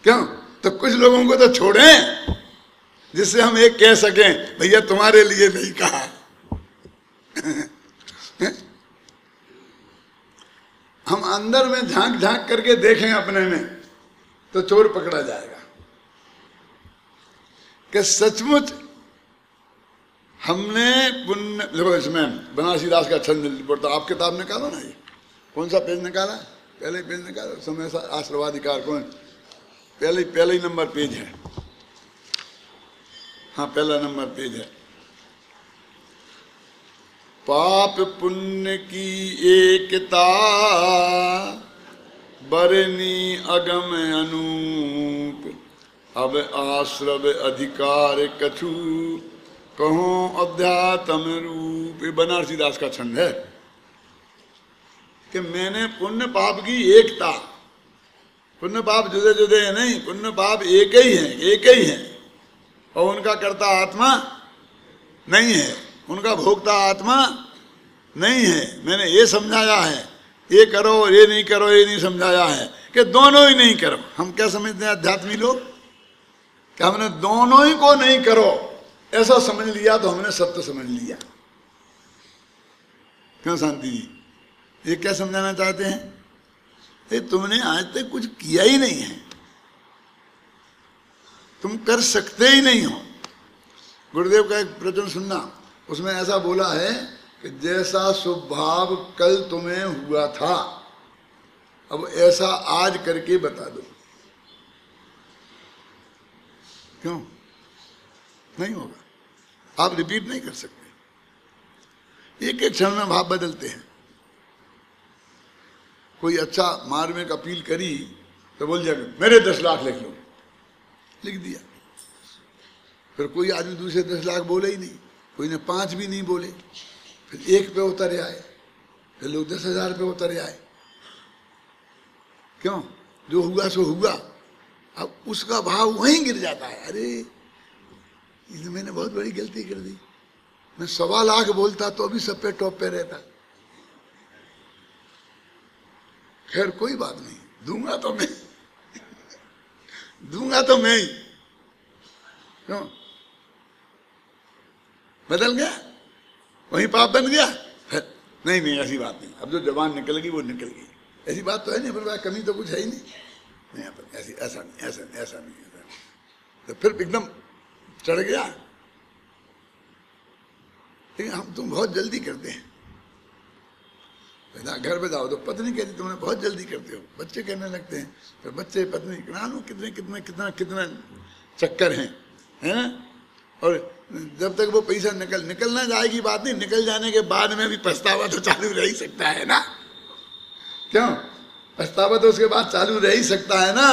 क्यों? तो कुछ लोगों को तो छोड़ें जिससे हम एक कह सकें भैया तुम्हारे लिए नहीं कहा। हम अंदर में झांक झांक करके देखें अपने में तो चोर पकड़ा जाएगा कि सचमुच हमने पुण्य। देखो इसमें बनारसी दास का छंद पढ़ता, आप किताब निकालो ना, ये कौन सा पेज निकाला? पहले पेज निकालो, समय आश्रवाधिकार कौन? पहले ही नंबर पेज है। हाँ पहला नंबर पेज है। पाप पुण्य की एकता बरनी अगम अनूप, अब आश्रव अधिकार कछु कहो अध्यात्म रूप। ये बनारसी दास का छंद है कि मैंने पुण्य पाप की एकता, पुण्य पाप जुदे जुदे है नहीं, पुण्य पाप एक ही है, एक ही है, और उनका कर्ता आत्मा नहीं है, उनका भोक्ता आत्मा नहीं है। मैंने ये समझाया है, ये करो और ये नहीं करो, ये नहीं समझाया है कि दोनों ही नहीं करो। हम क्या समझते हैं अध्यात्मी लोग कि हमने दोनों ही को नहीं करो ऐसा समझ लिया तो हमने सत्य समझ लिया। क्यों शांति जी, ये क्या समझाना चाहते हैं? ये तुमने आज तक कुछ किया ही नहीं है, तुम कर सकते ही नहीं हो। गुरुदेव का एक प्रवचन सुनना, उसमें ऐसा बोला है कि जैसा स्वभाव कल तुम्हें हुआ था अब ऐसा आज करके बता दो। क्यों? नहीं होगा, आप रिपीट नहीं कर सकते। एक एक क्षण में भाव बदलते हैं। कोई अच्छा मार्मिक अपील करी तो बोल जाएगा मेरे 10 लाख लिख लो, लिख दिया। फिर कोई आदमी दूसरे 10 लाख बोले ही नहीं, कोई ने 5 भी नहीं बोले, फिर 1 पे उतरे आए, फिर लोग 10,000 पे उतरे आए। क्यों? जो हुआ सो हुआ। अब उसका भाव वहीं गिर जाता है, अरे ये तो मैंने बहुत बड़ी गलती कर दी, मैं 1.25 लाख बोलता तो भी सब पे टॉप पे रहता। खैर कोई बात नहीं, दूंगा तो मैं दूंगा तो मैं ही। क्यों? बदल गया, वही पाप बन गया। नहीं नहीं ऐसी बात नहीं, अब जो जबान निकल गई वो निकल गई, ऐसी बात तो है नहीं, पर कमी तो कुछ है ही नहीं। ऐसी ऐसा नहीं, ऐसा नहीं, ऐसा नहीं, ऐसा नहीं। तो फिर एकदम चढ़ गया। लेकिन हम तुम बहुत जल्दी करते हैं। घर पे जाओ तो पत्नी कहती तुमने बहुत जल्दी करते हो, बच्चे कहने लगते हैं, फिर बच्चे पत्नी कितने कितने कितना कितना चक्कर हैं, है ना? और जब तक वो पैसा निकलना जाएगी बात नहीं, निकल जाने के बाद में भी पछतावा तो चालू रह ही सकता है ना? क्यों? पछतावा तो उसके बाद चालू रह ही सकता है ना,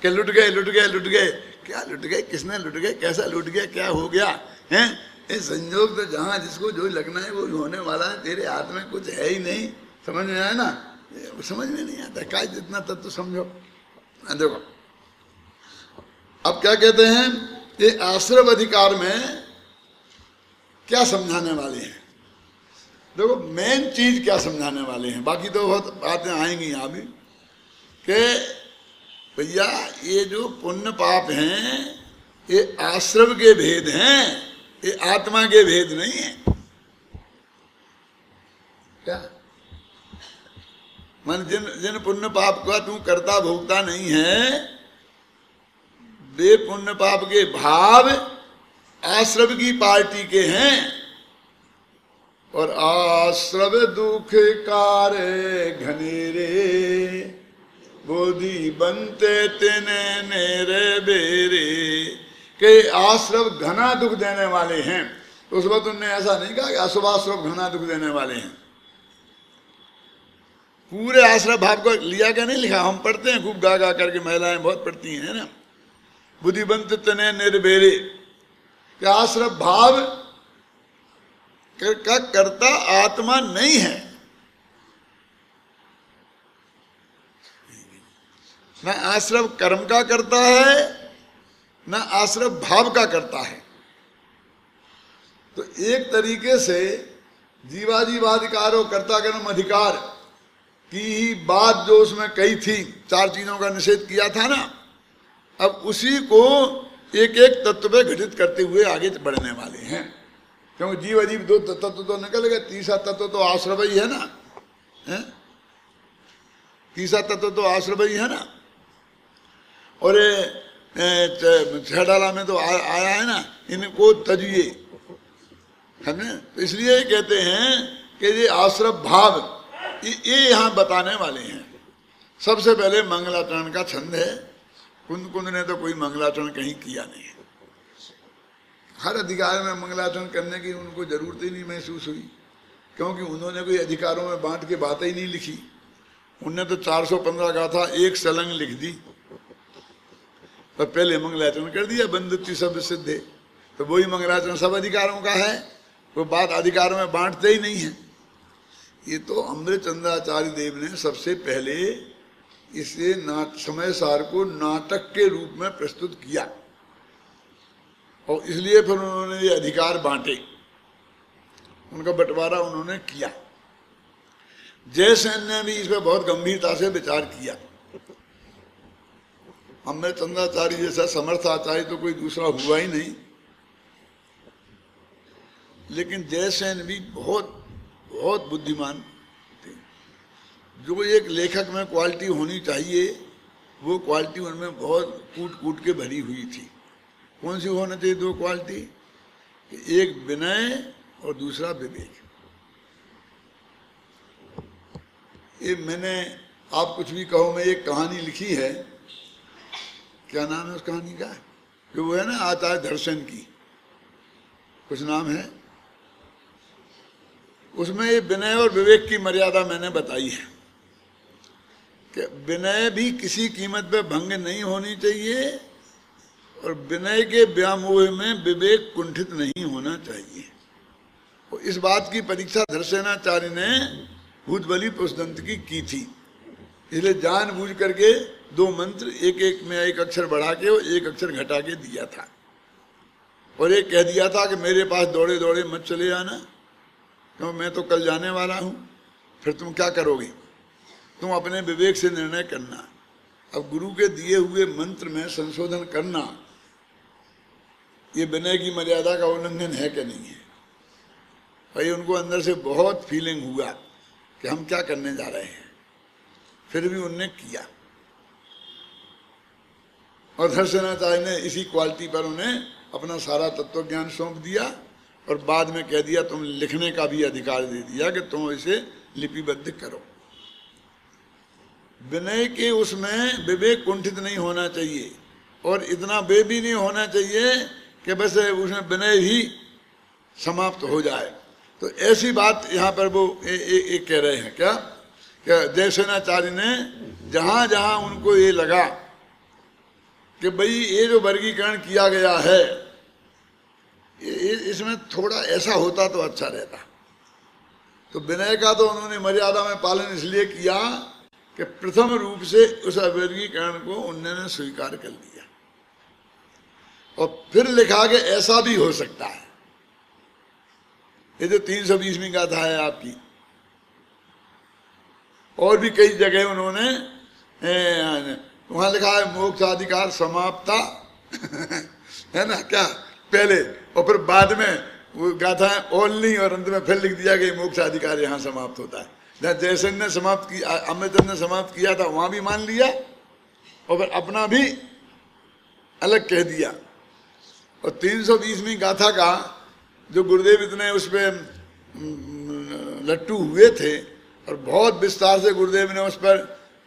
कि लुट गए लुट गए लुट गए। क्या लुट गए, किसने लुट गए, कैसा लुट गया, क्या हो गया है? ये संयोग तो जहाँ जिसको जो लगना है वो होने वाला है, तेरे हाथ में कुछ है ही नहीं। समझ में आया ना? समझ में नहीं आता, काय जितना तत्व तो समझो। देखो अब क्या कहते हैं, ये आश्रव अधिकार में क्या समझाने वाले हैं? देखो मेन चीज क्या समझाने वाले हैं, बाकी तो बहुत बातें आएंगी यहाँ भी, कि भैया ये जो पुण्य पाप हैं ये आश्रव के भेद हैं, ये आत्मा के भेद नहीं है। क्या मन जिन जिन पुण्य पाप का तू करता भोगता नहीं है, वे पुण्य पाप के भाव आश्रव की पार्टी के हैं। और आश्रव दुख कार घनेरे, बोधि बनते तेने नेरे बेरे, के आश्रव घना दुख देने वाले हैं। तो उस वक्त उन्होंने ऐसा नहीं कहा कि अशुभाश्रव घना दुख देने वाले हैं। पूरे आश्रव भाव को लिया क्या नहीं लिखा, हम पढ़ते हैं खूब गा गा करके, महिलाएं बहुत पढ़ती हैं ना, बुद्धिबंत तने निर्भेरे, कि आश्रव भाव का कर्ता आत्मा नहीं है, न आश्रव कर्म का करता है न आश्रव भाव का करता है। तो एक तरीके से जीवाजीवाधिकार और कर्ता कर्म अधिकार की ही बात जो उसमें कही थी, 4 चीजों का निषेध किया था ना, अब उसी को एक एक तत्व पे घटित करते हुए आगे बढ़ने वाले हैं। क्योंकि जीव अजीव 2 तत्व तो निकल गए, तीसरा तत्व तो आश्रव ही है ना, है? तीसरा तत्व तो आश्रव ही है ना। और 6 डाला में तो आया है ना, इनको तजिए, है ना? तो इसलिए कहते हैं कि ये आश्रव भाव ये यहाँ बताने वाले हैं। सबसे पहले मंगलाचरण का छंद है। कुंद कुंद ने तो कोई मंगलाचरण कहीं किया नहीं, हर अधिकार में मंगलाचरण करने की उनको जरूरत ही नहीं महसूस हुई, क्योंकि उन्होंने कोई अधिकारों में बांट के बातें ही नहीं लिखी। उनने तो 415 गाथा एक सलंग लिख दी, पर पहले मंगलाचरण कर दिया, बंधुत्व सब सिद्ध है। तो वही मंगलाचरण सब अधिकारों का है, वो बात अधिकारों में बांटते ही नहीं है। ये तो अमृतचंद्राचार्य देव ने सबसे पहले इसे समय सार को नाटक के रूप में प्रस्तुत किया, और इसलिए फिर उन्होंने ये अधिकार बांटे, उनका बंटवारा उन्होंने किया। जयसेन ने भी इस पर बहुत गंभीरता से विचार किया। अमृतचंद्राचार्य जैसा समर्थ आचार्य तो कोई दूसरा हुआ ही नहीं, लेकिन जयसेन भी बहुत बहुत बुद्धिमान थे। जो एक लेखक में क्वालिटी होनी चाहिए वो क्वालिटी उनमें बहुत कूट कूट के भरी हुई थी। कौन सी होना चाहिए 2 क्वालिटी? एक विनय और दूसरा विवेक। ये मैंने, आप कुछ भी कहो, मैं एक कहानी लिखी है, क्या नाम है उस कहानी का, कि वो है ना आचार्य दर्शन की, कुछ नाम है, उसमें ये विनय और विवेक की मर्यादा मैंने बताई है कि विनय भी किसी कीमत पे भंग नहीं होनी चाहिए, और विनय के व्यामोह में विवेक कुंठित नहीं होना चाहिए। और इस बात की परीक्षा धर्षणाचार्य ने भूतबली पुष्पदंत की थी इसलिए जानबूझ करके दो मंत्र एक एक में एक अक्षर बढ़ा के और एक अक्षर घटा के दिया था। और एक कह दिया था कि मेरे पास दौड़े दौड़े मत चले आना, क्यों मैं तो कल जाने वाला हूँ, फिर तुम क्या करोगे, तुम अपने विवेक से निर्णय करना। अब गुरु के दिए हुए मंत्र में संशोधन करना ये विनय की मर्यादा का उल्लंघन है कि नहीं है? भाई उनको अंदर से बहुत फीलिंग हुआ कि हम क्या करने जा रहे हैं, फिर भी उनने किया। और दर्शनाचार्य ने इसी क्वालिटी पर उन्हें अपना सारा तत्व ज्ञान सौंप दिया और बाद में कह दिया तुम लिखने का भी अधिकार दे दिया कि तुम इसे लिपिबद्ध करो। विनय के उसमें विवेक कुंठित नहीं होना चाहिए और इतना वे भी नहीं होना चाहिए कि बस उसमें विनय ही समाप्त हो जाए। तो ऐसी बात यहाँ पर वो एक कह रहे हैं क्या जयसेनाचार्य ने जहाँ जहाँ उनको ये लगा कि भाई ये जो वर्गीकरण किया गया है इसमें थोड़ा ऐसा होता तो अच्छा रहता, तो विनय का तो उन्होंने मर्यादा में पालन इसलिए किया कि प्रथम रूप से उस वर्गीकरण को उन्होंने स्वीकार कर लिया और फिर लिखा कि ऐसा भी हो सकता है। ये जो 320वीं गाथा है आपकी, और भी कई जगह उन्होंने वहां लिखा है मोक्षाधिकार समाप्ता है ना क्या पहले, और फिर बाद में वो गाथा ओनली और अंत में फिर लिख दिया कि मोक्षाधिकार यहाँ समाप्त होता है। जहाँ जयसेन ने समाप्त किया, अमृतचंद ने समाप्त किया था वहां भी मान लिया और फिर अपना भी अलग कह दिया। और 320वीं गाथा का जो गुरुदेव इतने उस पर लट्टू हुए थे और बहुत विस्तार से गुरुदेव ने उस पर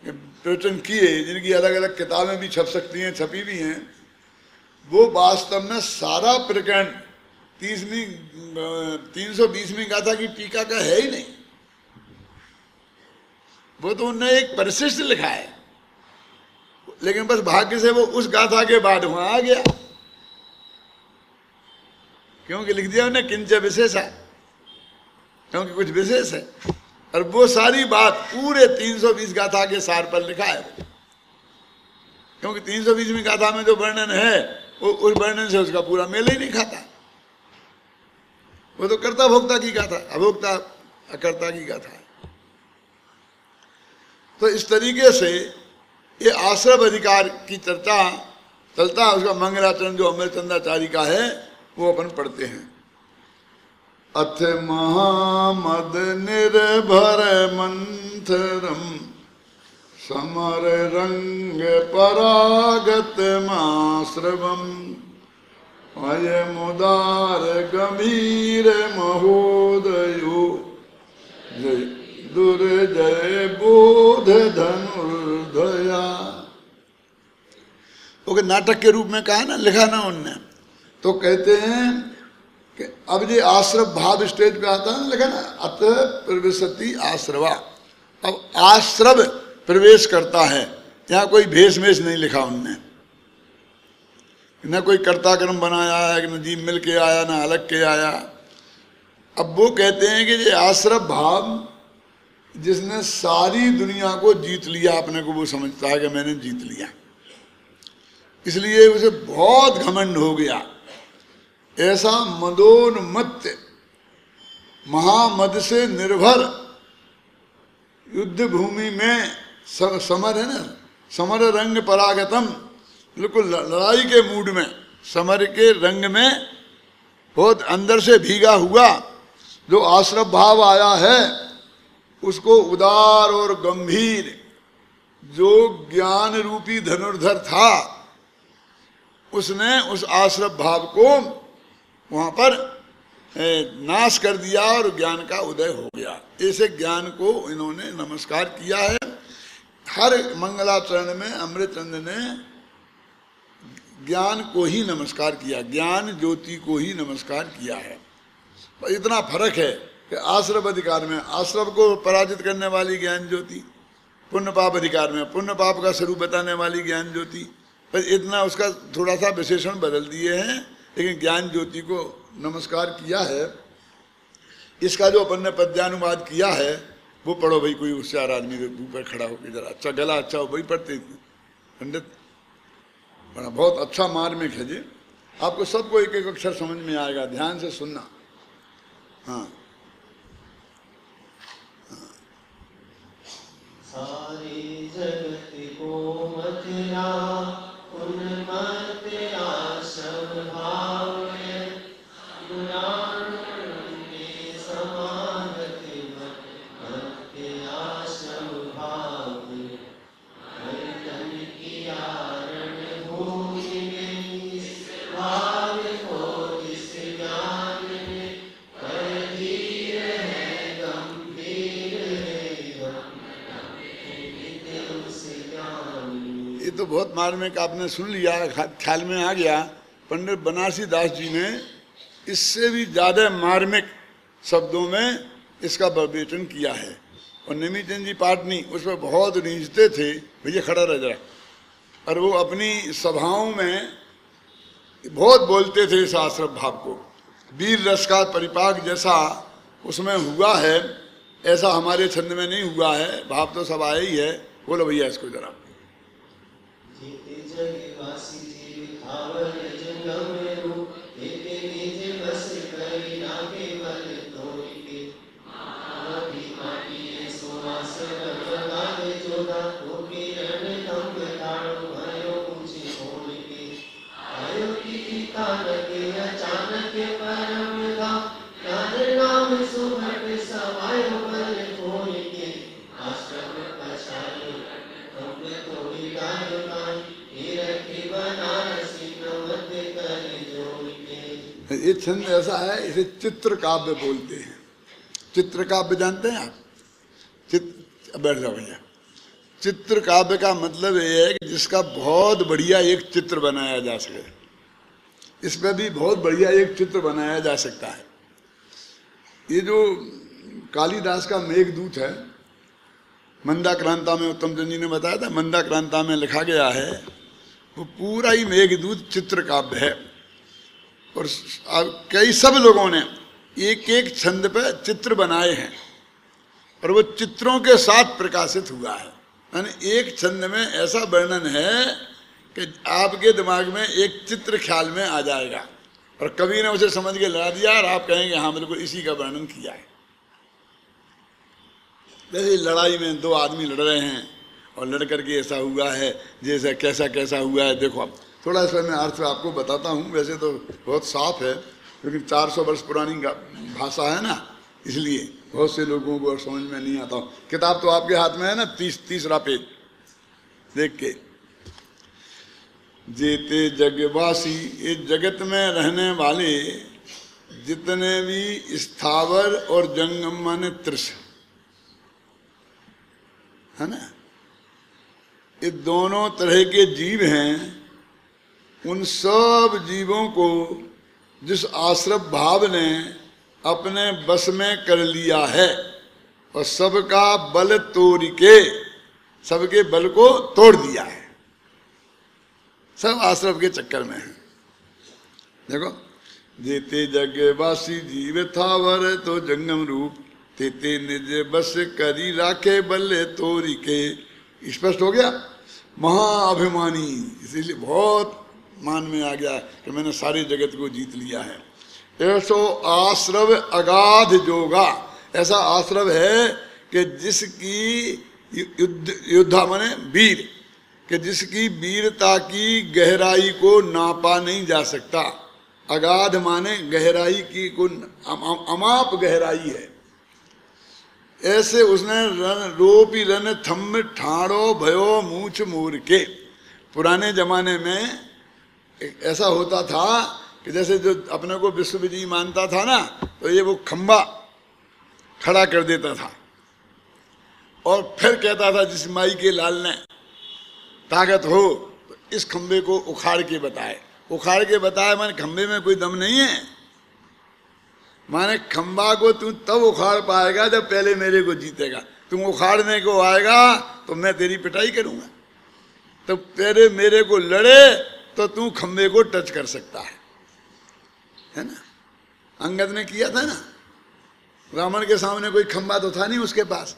प्रवचन किए, जिनकी अलग अलग किताबें भी छप सकती हैं, छपी भी हैं, वो वास्तव में सारा प्रकरण 320वीं गाथा की टीका का है ही नहीं। वो तो उन्होंने एक परिशिष्ट लिखा है, लेकिन बस भाग्य से वो उस गाथा के बाद वहां आ गया, क्योंकि लिख दिया उन्हें किंच विशेष है, क्योंकि कुछ विशेष है। और वो सारी बात पूरे 320 गाथा के सार पर लिखा है, क्योंकि 320वीं गाथा में जो वर्णन है वो उस वर्णन से उसका पूरा मेल ही नहीं खाता। वो तो कर्ता भोक्ता की गाथा, अभोक्ता अकर्ता की गाथा है। तो इस तरीके से ये आश्रम अधिकार की चर्चा चलता है। उसका मंगलाचरण जो अमरचंदाचार्य का है वो अपन पढ़ते हैं। अथ महामद निर्भर मंथरम समर रंग परागत माश्रवम अयमुदार गंभीर महोदयो जय दुर्जय बोध धनुर्धया। ओके नाटक के रूप में कहा ना, लिखा ना उनने, तो कहते हैं कि अब ये आश्रव भाव स्टेज पे आता है, लिखा ना अतः प्रविशति आश्रवा। अब आश्रव प्रवेश करता है, यहाँ कोई भेष मेष नहीं लिखा उनने, न कोई कर्ता कर्म बनाया है, न जीव मिल के आया, न अलग के आया। अब वो कहते हैं कि ये आश्रव भाव जिसने सारी दुनिया को जीत लिया, अपने को वो समझता है कि मैंने जीत लिया, इसलिए उसे बहुत घमंड हो गया। ऐसा मदोन्मत्त महामद से निर्भर युद्ध भूमि में समर है ना, समर रंग परागतम, बिल्कुल लड़ाई के मूड में, समर के रंग में बहुत अंदर से भीगा हुआ जो आश्रव भाव आया है, उसको उदार और गंभीर जो ज्ञान रूपी धनुर्धर था, उसने उस आश्रव भाव को वहां पर नाश कर दिया और ज्ञान का उदय हो गया। ऐसे ज्ञान को इन्होंने नमस्कार किया है। हर मंगलाचरण में अमृतचंद ने ज्ञान को ही नमस्कार किया, ज्ञान ज्योति को ही नमस्कार किया है। पर इतना फर्क है कि आश्रव अधिकार में आश्रव को पराजित करने वाली ज्ञान ज्योति, पुण्य पाप अधिकार में पुण्य पाप का स्वरूप बताने वाली ज्ञान ज्योति, पर इतना उसका थोड़ा सा विशेषण बदल दिए हैं, लेकिन ज्ञान ज्योति को नमस्कार किया है। इसका जो अपन ने पद्यानुवाद किया है वो पढ़ो भाई, कोई होशियार आदमी तो ऊपर खड़ा होकर जरा अच्छा गला अच्छा हो वही पढ़ते पंडित। बड़ा बहुत अच्छा मार्मिक है जी, आपको सबको एक एक अक्षर समझ में आएगा, ध्यान से सुनना। हाँ सारी जगत को मथुरा उन्मत्त आश्रम भाव है, पुराणों में समागत मत्त आश्रम भाव, कीर्तन किया रणभूमि में इस भाव को जिस ज्ञान में, पर धीर है गंभीर है ये तो बहुत मार्मिक आपने सुन लिया, ख्याल में आ गया। पंडित बनारसी दास जी ने इससे भी ज्यादा मार्मिक शब्दों में इसका वर्णन किया है। और नेमीचंद जी पाटनी उस पर बहुत रीझते थे, भैया खड़ा रह जरा, और वो अपनी सभाओं में बहुत बोलते थे इस आश्रम भाव को। वीर रस का परिपाक जैसा उसमें हुआ है, ऐसा हमारे छंद में नहीं हुआ है। भाव तो सब आया ही है। बोलो भैया इसको जरा। ये छंद ऐसा है, इसे चित्र काव्य बोलते हैं। चित्र काव्य जानते हैं आप? बैठ जाओ भैया। चित्र काव्य का मतलब ये है कि जिसका बहुत बढ़िया एक चित्र बनाया जा सके। इसमें भी बहुत बढ़िया एक चित्र बनाया जा सकता है। ये जो कालिदास का मेघदूत है, मंदाक्रांता में उत्तम चंद जी ने बताया था, मंदाक्रांता में लिखा गया है, वो पूरा ही मेघदूत चित्र काव्य है। और कई सब लोगों ने एक एक छंद पे चित्र बनाए हैं और वो चित्रों के साथ प्रकाशित हुआ है। यानी एक छंद में ऐसा वर्णन है कि आपके दिमाग में एक चित्र ख्याल में आ जाएगा और कवि ने उसे समझ के लगा दिया और आप कहेंगे हाँ बिल्कुल इसी का वर्णन किया है। जैसे लड़ाई में दो आदमी लड़ रहे हैं और लड़ करके ऐसा हुआ है, जैसा कैसा कैसा हुआ है। देखो अब थोड़ा इसमें मैं अर्थ आपको बताता हूँ, वैसे तो बहुत साफ है लेकिन 400 वर्ष पुरानी भाषा है ना, इसलिए बहुत से लोगों को समझ में नहीं आता। किताब तो आपके हाथ में है ना, 30 पेज देख के। जेते जगवासी, ये जगत में रहने वाले जितने भी स्थावर और जंगम माने त्रिश है ना, ये दोनों तरह के जीव हैं। उन सब जीवों को जिस आश्रम भाव ने अपने बस में कर लिया है और सबका बल तोड़ के सबके बल को तोड़ दिया है, सब आश्रम के चक्कर में है। देखो, जेते जगवासी जीव थावर तो जंगम रूप, तेते निज बस करी राखे बल्ले तोरी के। स्पष्ट हो गया? महाअभिमानी, इसीलिए बहुत मान में आ गया कि मैंने सारे जगत को जीत लिया है। ऐसो आश्रव अगाध जोगा, ऐसा आश्रव है कि जिसकी युद्धा माने वीर, कि जिसकी वीरता की गहराई को नापा नहीं जा सकता। अगाध माने गहराई की को अमाप गहराई है। ऐसे उसने रोपी रन थम ठाड़ो भयो मूछ मूर के। पुराने जमाने में ऐसा होता था कि जैसे जो अपने को विश्व विजयी मानता था ना, तो ये वो खंबा खड़ा कर देता था और फिर कहता था जिस माई के लाल ने ताकत हो तो इस खंबे को उखाड़ के बताए। उखाड़ के बताए माने खंबे में कोई दम नहीं है, माने खंबा को तू तब उखाड़ पाएगा जब पहले मेरे को जीतेगा। तुम उखाड़ने को आएगा तो मैं तेरी पिटाई करूंगा, तो पहले मेरे को लड़े तो तू खंबे को टच कर सकता है ना। अंगद ने किया था ना, रावण के सामने कोई खंबा तो था नहीं उसके पास,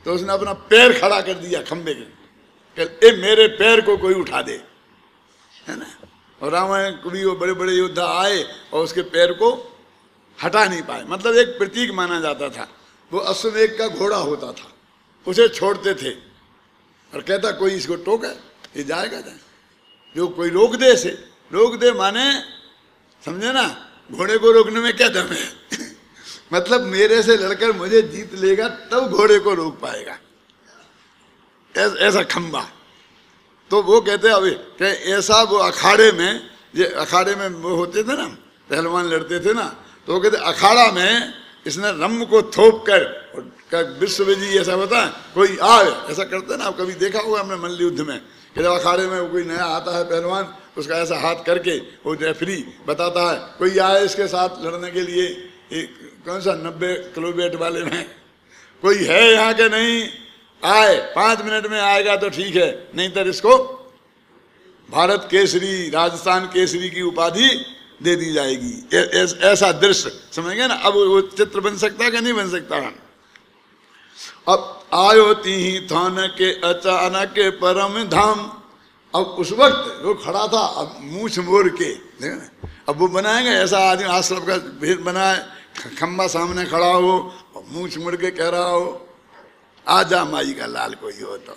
तो उसने अपना पैर खड़ा कर दिया खंबे के, ए मेरे पैर को कोई उठा दे, है ना। और रामायण कभी वो बड़े बड़े योद्धा आए और उसके पैर को हटा नहीं पाए, मतलब एक प्रतीक माना जाता था। वो अश्वमेध का घोड़ा होता था, उसे छोड़ते थे और कहता कोई इसको टोके, ये जाएगा जाए, जो कोई रोक दे, इसे रोक दे माने समझे ना, घोड़े को रोकने में क्या दम है मतलब मेरे से लड़कर मुझे जीत लेगा तब घोड़े को रोक पाएगा, ऐसा खंबा। तो वो कहते अभी कि ऐसा वो अखाड़े में, ये अखाड़े में वो होते थे ना, पहलवान लड़ते थे ना, तो वो कहते अखाड़ा में इसने रम को थोप कर विश्व जी ऐसा बता कोई आए, ऐसा करते ना, आप कभी देखा होगा हमने मल्ल युद्ध में कि जब अखाड़े में कोई नया आता है पहलवान, उसका ऐसा हाथ करके वो रेफरी बताता है कोई आए इसके साथ लड़ने के लिए, कौन सा 90 किलो वेट वाले में कोई है यहाँ के नहीं, आए 5 मिनट में आएगा तो ठीक है, नहीं तो इसको भारत केसरी, राजस्थान केसरी की उपाधि दे दी जाएगी। ऐसा दृश्य समझेंगे ना। अब वो चित्र बन सकता है कि नहीं बन सकता है। अब आयो तीही थान के अचानक के परम धाम, अब उस वक्त वो खड़ा था, अब मूछ मोड़ के देखा ना, अब वो बनाएंगे ऐसा आदमी आश्रम का भेद बनाए, खंबा सामने खड़ा हो और मूछ मुड़ के कह रहा हो आजा माई का लाल कोई हो तो,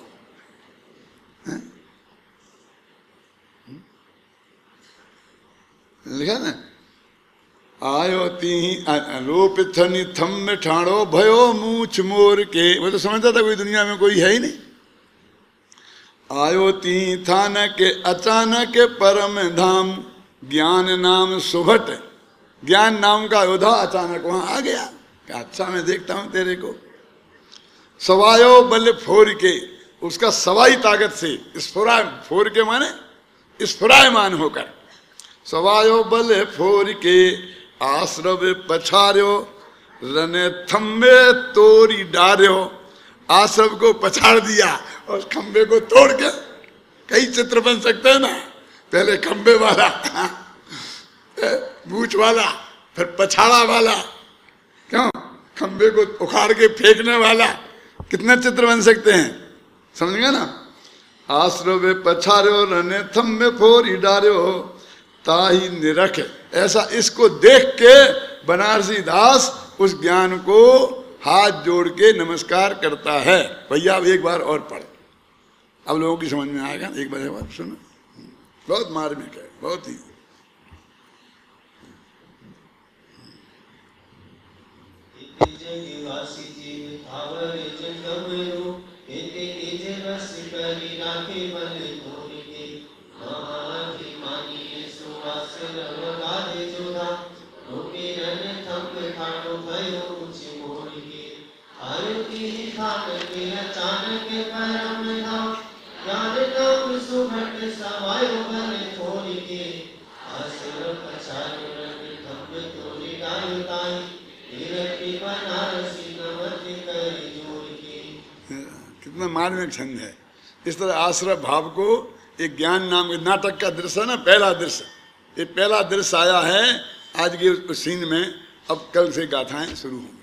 लिखा ना, आयो तीही रोप थनी थम में ठाणो भयो मूछ मोर के, वो तो समझता था कोई दुनिया में कोई है ही नहीं। आयो तीही थान के अचानक परम धाम, ज्ञान नाम सुभट, ज्ञान नाम का योद्धा अचानक वहां आ गया कि अच्छा मैं देखता हूं तेरे को। सवायो बल फोर के, उसका सवाई ताकत से स्फुरा, फोर के माने स्फुरायमान होकर, सवायो बल फोर के आश्रव पछार्यो, रने थम्बे तोड़ी डार्यो, आश्रव को पछाड़ दिया और खंबे को तोड़ के, कई चित्र बन सकते हैं ना, पहले खंबे वाला मूछ वाला, फिर पछाड़ा वाला, क्यों खंबे को उखाड़ के फेंकने वाला, कितने चित्र बन सकते हैं, समझेंगे ना। आश्रव पछार्यो रने थम्बे फोरी डार्यो ताही निरख, ऐसा इसको देख के बनारसी दास उस ज्ञान को हाथ जोड़ के नमस्कार करता है। भैया अब एक बार और पढ़, अब लोगों की समझ में आएगा, एक बार सुनो, बहुत मार्मिक है, बहुत ही। कितना मार्मिक छंद है। इस तरह आश्रय भाव को एक ज्ञान नाम के नाटक का दृश्य है ना, पहला दृश्य, ये पहला दृश्य आया है आज के उस सीन में। अब कल से गाथाएं शुरू होंगी।